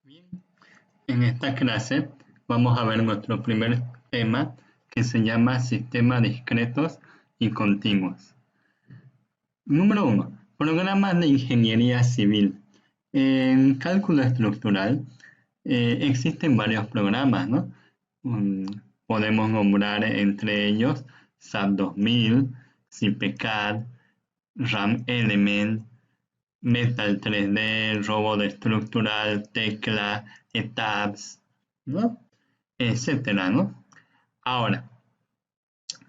Bien, en esta clase vamos a ver nuestro primer tema que se llama sistemas discretos y continuos. Número 1. Programas de ingeniería civil. En cálculo estructural existen varios programas, ¿no? Podemos nombrar entre ellos SAP 2000, CIPECAD, RAM Element, Metal 3D, Robot Estructural, Tecla, ETABS, ¿no? Etcétera, ¿no? Ahora,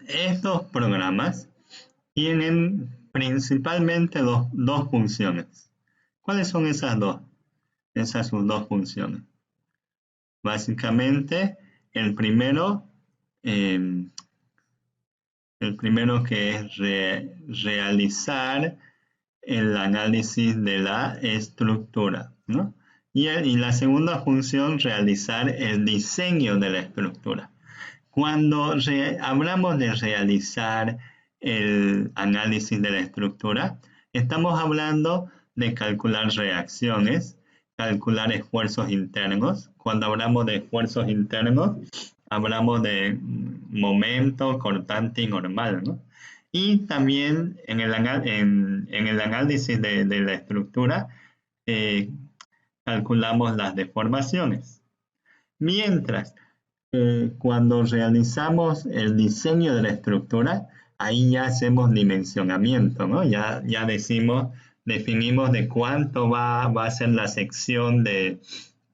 estos programas tienen principalmente dos funciones. ¿Cuáles son esas dos? Esas sus dos funciones. Básicamente, el primero que es realizar el análisis de la estructura, ¿no? Y la segunda función, realizar el diseño de la estructura. Cuando hablamos de realizar el análisis de la estructura, estamos hablando de calcular reacciones, calcular esfuerzos internos. Cuando hablamos de esfuerzos internos, hablamos de momento, cortante y normal, ¿no? Y también en el análisis de la estructura, calculamos las deformaciones. Mientras cuando realizamos el diseño de la estructura, ahí ya hacemos dimensionamiento, ¿no? Ya definimos de cuánto va a ser la sección de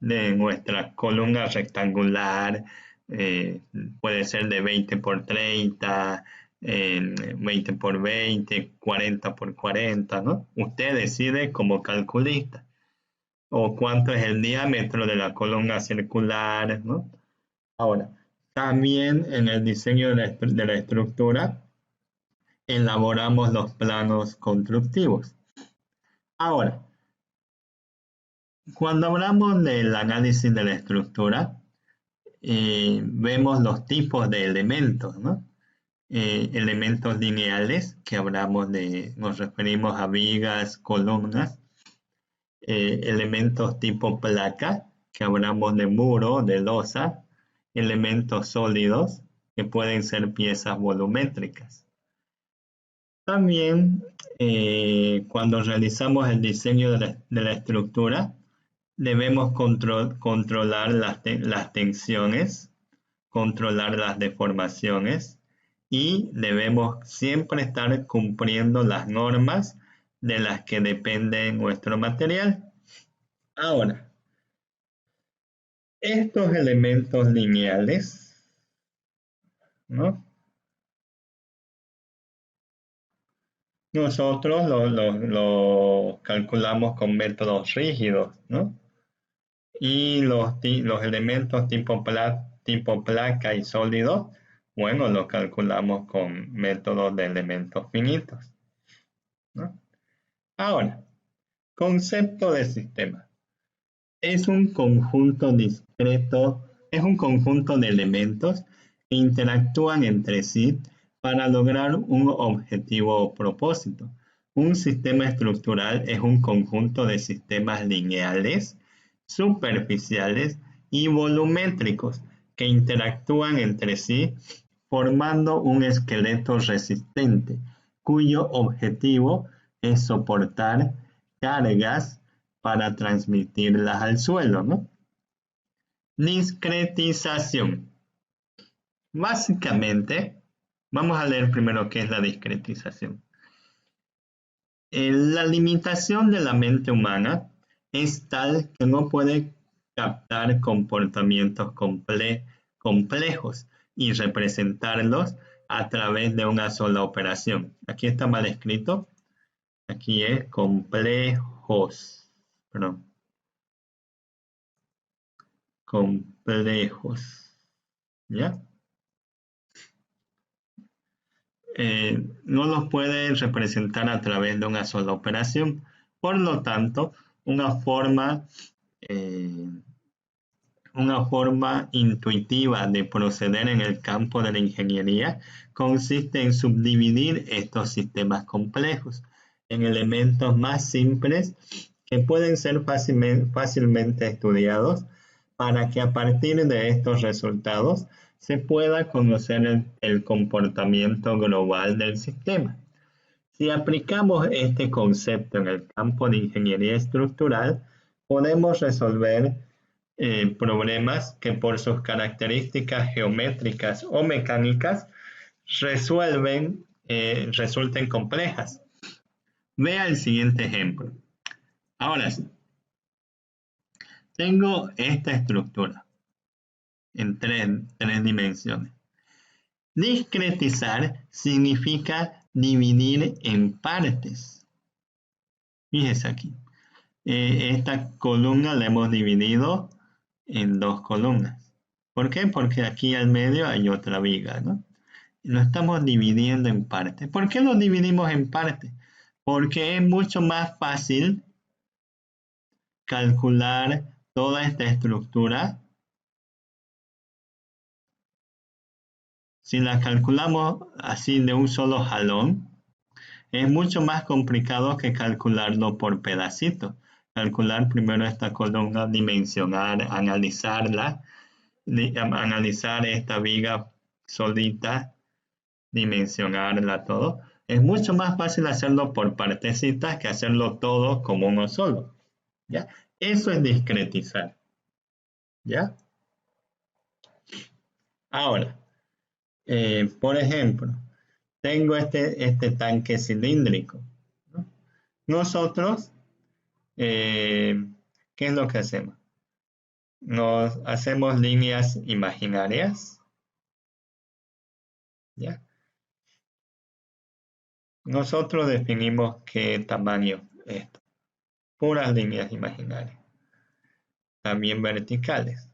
nuestra columna rectangular, puede ser de 20 por 30, 20 por 20, 40 por 40, ¿no? Usted decide como calculista. O cuánto es el diámetro de la columna circular, ¿no? Ahora, también en el diseño de la estructura elaboramos los planos constructivos. Ahora, cuando hablamos del análisis de la estructura, vemos los tipos de elementos, ¿no? Elementos lineales, que nos referimos a vigas, columnas. Elementos tipo placa, que hablamos de muro, de losa. Elementos sólidos, que pueden ser piezas volumétricas. También, cuando realizamos el diseño de la estructura, debemos controlar las tensiones, controlar las deformaciones y debemos siempre estar cumpliendo las normas de las que depende nuestro material. Ahora, estos elementos lineales, ¿no? Nosotros lo calculamos con métodos rígidos, ¿no? Y los elementos tipo placa y sólido, bueno, los calculamos con métodos de elementos finitos, ¿no? Ahora, concepto de sistema. Es un conjunto discreto, es un conjunto de elementos que interactúan entre sí para lograr un objetivo o propósito. Un sistema estructural es un conjunto de sistemas lineales, superficiales y volumétricos que interactúan entre sí formando un esqueleto resistente, cuyo objetivo es soportar cargas para transmitirlas al suelo, ¿no? Discretización. Básicamente, vamos a leer primero qué es la discretización. La limitación de la mente humana es tal que no puede captar comportamientos complejos y representarlos a través de una sola operación. Aquí está mal escrito. Aquí es complejos. Perdón. Complejos. ¿Ya? No los puede representar a través de una sola operación. Por lo tanto, una forma intuitiva de proceder en el campo de la ingeniería consiste en subdividir estos sistemas complejos en elementos más simples que pueden ser fácilmente estudiados para que a partir de estos resultados se pueda conocer el comportamiento global del sistema. Si aplicamos este concepto en el campo de ingeniería estructural, podemos resolver problemas que por sus características geométricas o mecánicas resulten complejas. Vea el siguiente ejemplo. Ahora sí, tengo esta estructura en tres dimensiones. Discretizar significa dividir en partes. Fíjese aquí. Esta columna la hemos dividido en dos columnas. ¿Por qué? Porque aquí al medio hay otra viga, ¿no? Lo estamos dividiendo en partes. ¿Por qué lo dividimos en partes? Porque es mucho más fácil calcular toda esta estructura. Si la calculamos así de un solo jalón, es mucho más complicado que calcularlo por pedacitos. Calcular primero esta columna, dimensionar, analizarla, analizar esta viga solita, dimensionarla todo. Es mucho más fácil hacerlo por partecitas que hacerlo todo como uno solo. ¿Ya? Eso es discretizar. ¿Ya? Ahora, por ejemplo, tengo este tanque cilíndrico, ¿no? Nosotros, ¿qué es lo que hacemos? Nos hacemos líneas imaginarias, ¿ya? Nosotros definimos qué tamaño es esto. Puras líneas imaginarias. También verticales.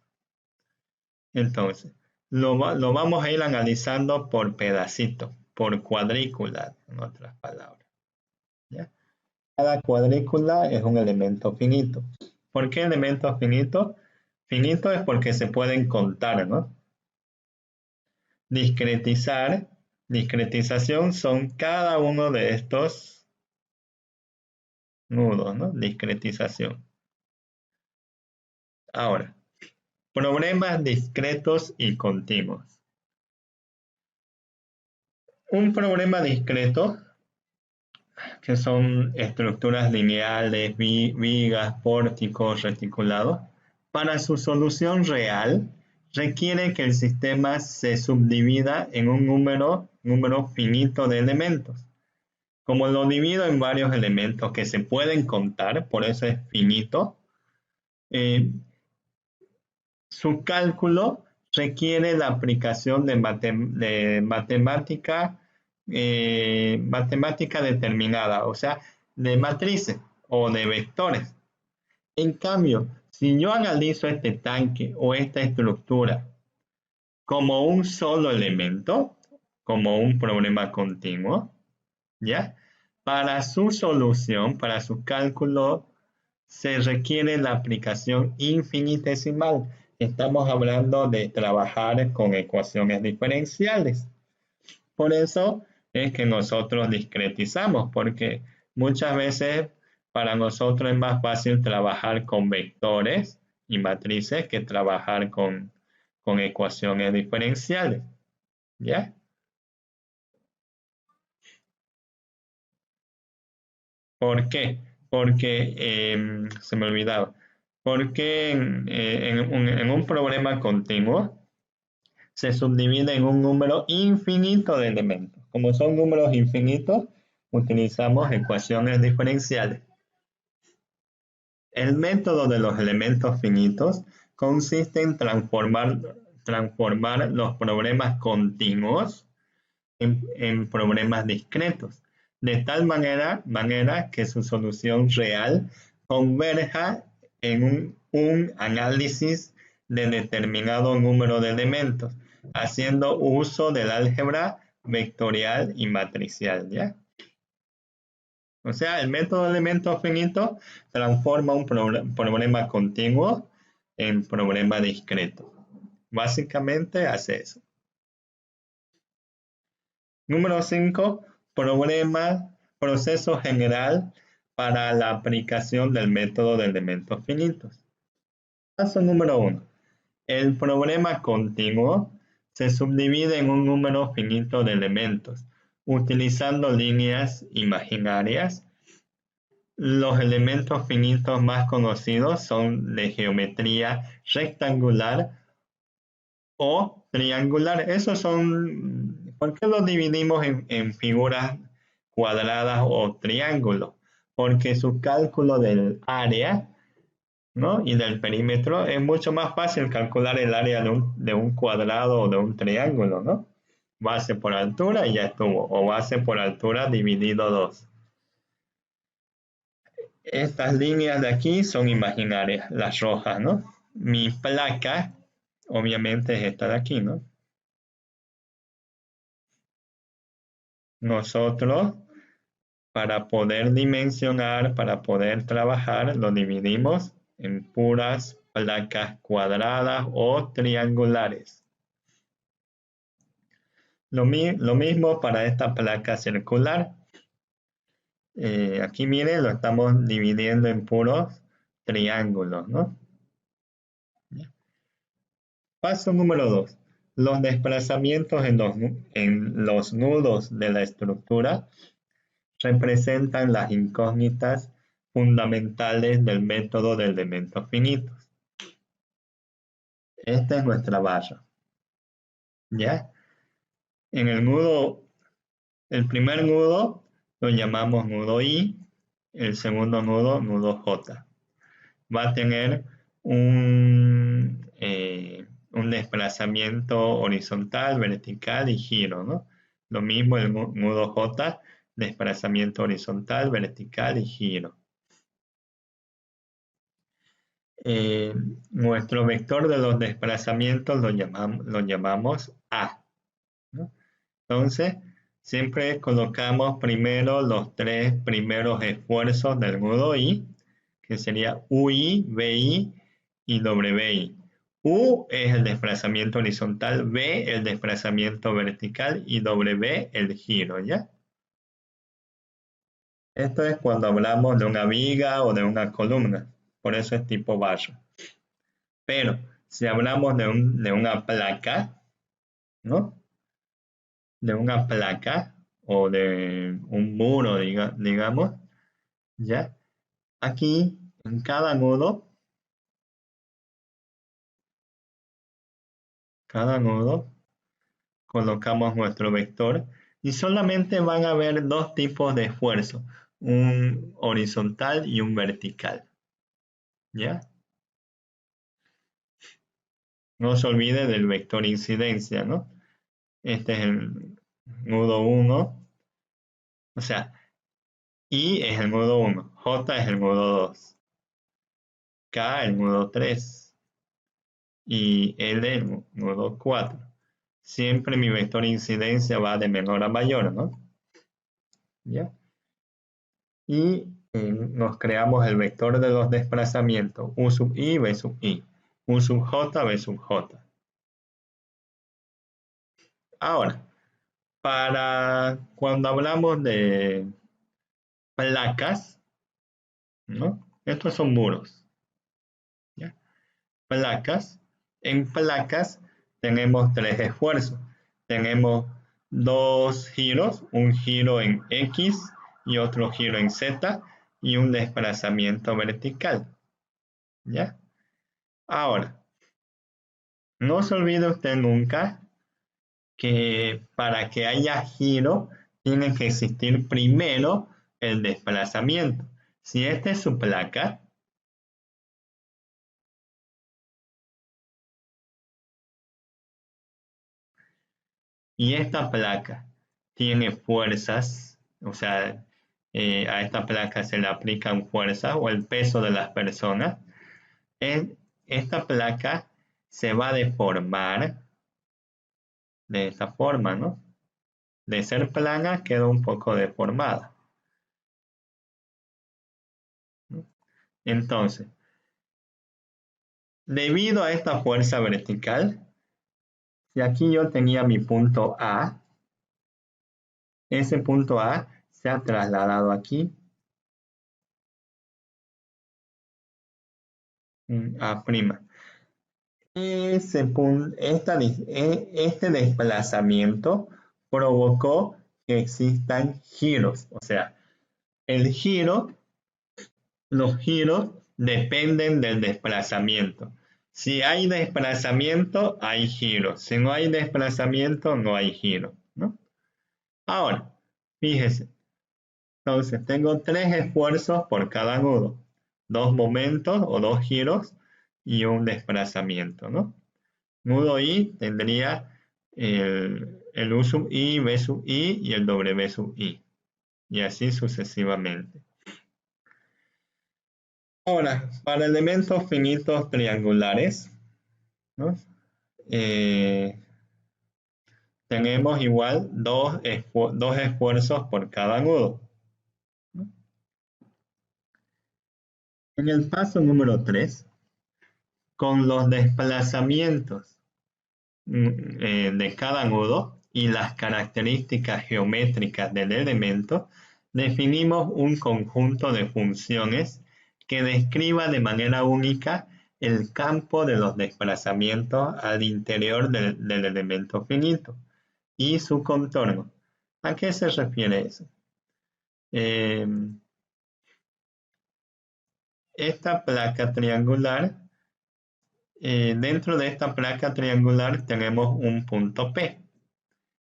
Entonces, lo vamos a ir analizando por pedacito, por cuadrícula, en otras palabras. ¿Ya? Cada cuadrícula es un elemento finito. ¿Por qué elemento finito? Finito es porque se pueden contar, ¿no? Discretización son cada uno de estos nudos, ¿no? Discretización. Ahora, problemas discretos y continuos. Un problema discreto, que son estructuras lineales, vigas, pórticos, reticulados, para su solución real requiere que el sistema se subdivida en un número finito de elementos. Como lo divido en varios elementos que se pueden contar, por eso es finito, su cálculo requiere la aplicación de matemática determinada, o sea, de matrices o de vectores. En cambio, si yo analizo este tanque o esta estructura como un solo elemento, como un problema continuo, ¿ya? Para su solución, para su cálculo, se requiere la aplicación infinitesimal. Estamos hablando de trabajar con ecuaciones diferenciales. Por eso es que nosotros discretizamos, porque muchas veces para nosotros es más fácil trabajar con vectores y matrices que trabajar con ecuaciones diferenciales. ¿Ya? ¿Por qué? Porque, se me olvidaba, porque en un problema continuo se subdivide en un número infinito de elementos. Como son números infinitos, utilizamos ecuaciones diferenciales. El método de los elementos finitos consiste en transformar los problemas continuos en problemas discretos, de tal manera que su solución real converja en un análisis de determinado número de elementos, haciendo uso del álgebra vectorial y matricial, ¿ya? O sea, el método de elementos finitos transforma un problema continuo en problema discreto. Básicamente hace eso. Número 5, proceso general para la aplicación del método de elementos finitos. Paso número 1. El problema continuo se subdivide en un número finito de elementos, utilizando líneas imaginarias. Los elementos finitos más conocidos son de geometría rectangular o triangular. Esos son, ¿por qué los dividimos en figuras cuadradas o triángulos? Porque su cálculo del área, ¿no? Y del perímetro es mucho más fácil calcular el área de un cuadrado o de un triángulo, ¿no? Base por altura y ya estuvo, o base por altura dividido 2. Estas líneas de aquí son imaginarias, las rojas, ¿no? Mi placa, obviamente, es esta de aquí, ¿no? Nosotros, para poder dimensionar, para poder trabajar, lo dividimos en puras placas cuadradas o triangulares. Lo mismo para esta placa circular. Aquí miren, lo estamos dividiendo en puros triángulos, ¿no? Paso número 2. Los desplazamientos en los nudos de la estructura representan las incógnitas fundamentales del método de elementos finitos. Esta es nuestra barra. ¿Ya? En el primer nudo lo llamamos nudo I, el segundo nudo J. Va a tener un desplazamiento horizontal, vertical y giro, ¿no? Lo mismo el nudo J, desplazamiento horizontal, vertical y giro. Nuestro vector de los desplazamientos lo llamamos A, ¿no? Entonces, siempre colocamos primero los tres primeros esfuerzos del nudo I, que sería UI, BI y WI. U es el desplazamiento horizontal, V el desplazamiento vertical y W el giro, ¿ya? Esto es cuando hablamos de una viga o de una columna, por eso es tipo barra. Pero si hablamos de una placa, ¿no? De una placa o de un muro, digamos, ¿ya? Aquí, en cada nudo, colocamos nuestro vector y solamente van a haber dos tipos de esfuerzo, un horizontal y un vertical. ¿Ya? No se olvide del vector incidencia, ¿no? Este es el nudo 1, o sea, I es el nudo 1, J es el nudo 2, K el nudo 3 y L el nudo 4. Siempre mi vector incidencia va de menor a mayor, ¿no? ¿Ya? Y nos creamos el vector de los desplazamientos U sub I, V sub I, U sub J, V sub J. Ahora, para cuando hablamos de placas, ¿no? Estos son muros, ¿ya? Placas. En placas tenemos tres esfuerzos. Tenemos dos giros, un giro en X y otro giro en Z y un desplazamiento vertical, ¿ya? Ahora, no se olvide usted nunca que para que haya giro tiene que existir primero el desplazamiento. Si esta es su placa, y esta placa tiene fuerzas, o sea, a esta placa se le aplican fuerzas o el peso de las personas, esta placa se va a deformar de esta forma, ¿no? De ser plana queda un poco deformada, ¿no? Entonces, debido a esta fuerza vertical, si aquí yo tenía mi punto A, ese punto A se ha trasladado aquí A'. Este desplazamiento provocó que existan giros, o sea, el giro, los giros dependen del desplazamiento. Si hay desplazamiento, hay giro. Si no hay desplazamiento, no hay giro, ¿no? Ahora, fíjese, entonces tengo 3 esfuerzos por cada nudo, 2 momentos o 2 giros y un desplazamiento, ¿no? Nudo I tendría el U sub I, V sub I y el W sub I, y así sucesivamente. Ahora, para elementos finitos triangulares, ¿no? Tenemos igual dos esfuerzos por cada nudo, ¿no? En el paso número 3, con los desplazamientos de cada nudo y las características geométricas del elemento, definimos un conjunto de funciones que describa de manera única el campo de los desplazamientos al interior del elemento finito y su contorno. ¿A qué se refiere eso? Eh, esta placa triangular, dentro de esta placa triangular tenemos un punto P.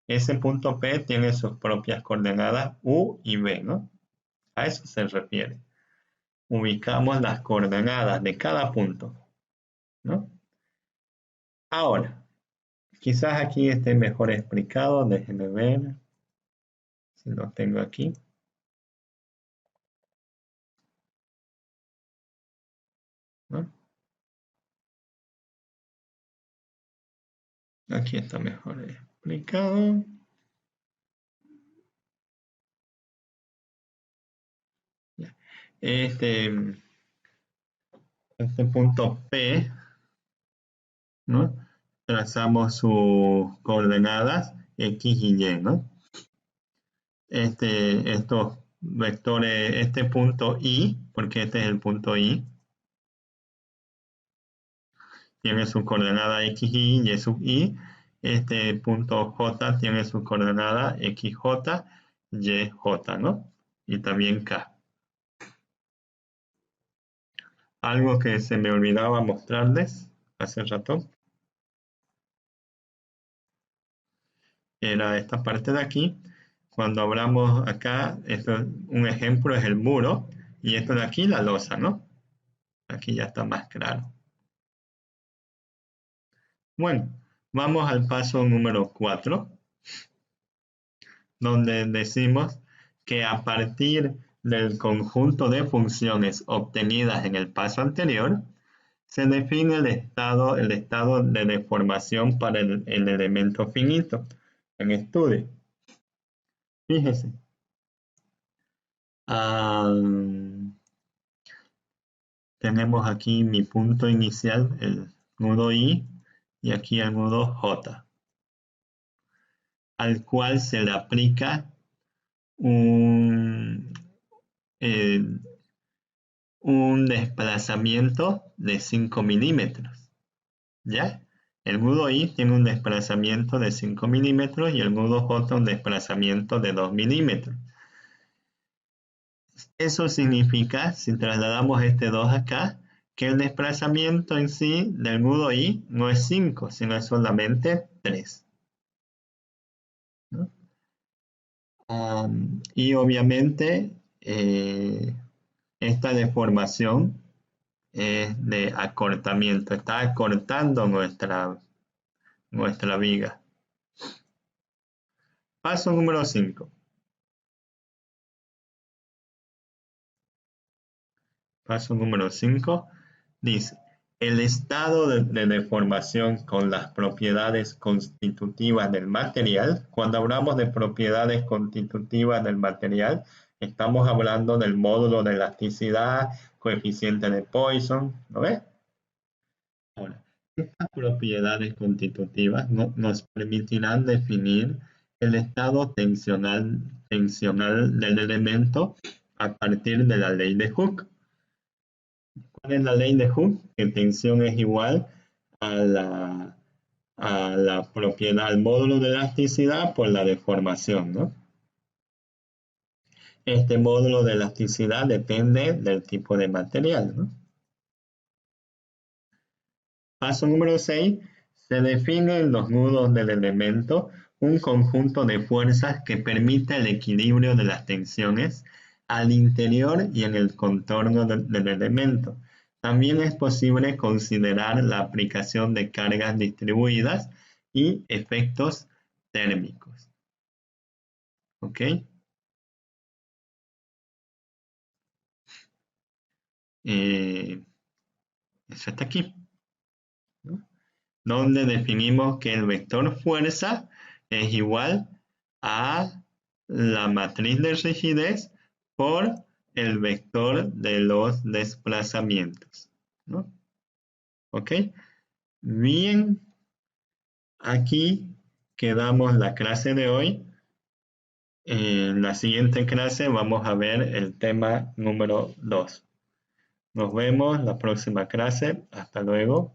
Ese punto P tiene sus propias coordenadas U y V, ¿no? A eso se refiere. Ubicamos las coordenadas de cada punto, ¿no? Ahora, quizás aquí esté mejor explicado, déjenme ver si lo tengo aquí. ¿No? Aquí está mejor explicado. Este punto P, ¿no? Trazamos sus coordenadas X y Y, ¿no? Estos vectores, este punto I, porque este es el punto I, tiene su coordenada XY, Y sub I. Este punto J tiene su coordenada XJ, YJ, ¿no? Y también K. Algo que se me olvidaba mostrarles hace rato era esta parte de aquí. Cuando hablamos acá, un ejemplo es el muro y esto de aquí la losa, ¿no? Aquí ya está más claro. Bueno, vamos al paso número 4, donde decimos que a partir del conjunto de funciones obtenidas en el paso anterior, se define el estado de deformación para el elemento finito en estudio. Fíjese. Tenemos aquí mi punto inicial, el nudo I, y aquí el nudo J, al cual se le aplica un, eh, un desplazamiento de 5 milímetros. ¿Ya? El nudo I tiene un desplazamiento de 5 milímetros y el nudo J un desplazamiento de 2 milímetros. Eso significa, si trasladamos este 2 acá, que el desplazamiento en sí del nudo I no es 5, sino es solamente 3. ¿No? Y obviamente esta deformación es de acortamiento, está acortando nuestra viga. Paso número 5. Paso número 5 dice, el estado de deformación con las propiedades constitutivas del material. Cuando hablamos de propiedades constitutivas del material, estamos hablando del módulo de elasticidad, coeficiente de Poisson, ¿no ves? Ahora, estas propiedades constitutivas nos permitirán definir el estado tensional del elemento a partir de la ley de Hooke. ¿Cuál es la ley de Hooke? Que tensión es igual a la propiedad, al módulo de elasticidad por la deformación, ¿no? Este módulo de elasticidad depende del tipo de material, ¿no? Paso número 6. Se define en los nudos del elemento un conjunto de fuerzas que permite el equilibrio de las tensiones al interior y en el contorno del elemento. También es posible considerar la aplicación de cargas distribuidas y efectos térmicos. ¿Ok? Eso está aquí, ¿no? Donde definimos que el vector fuerza es igual a la matriz de rigidez por el vector de los desplazamientos, ¿no? ¿Ok? Bien, aquí quedamos la clase de hoy. En la siguiente clase vamos a ver el tema número 2. Nos vemos la próxima clase. Hasta luego.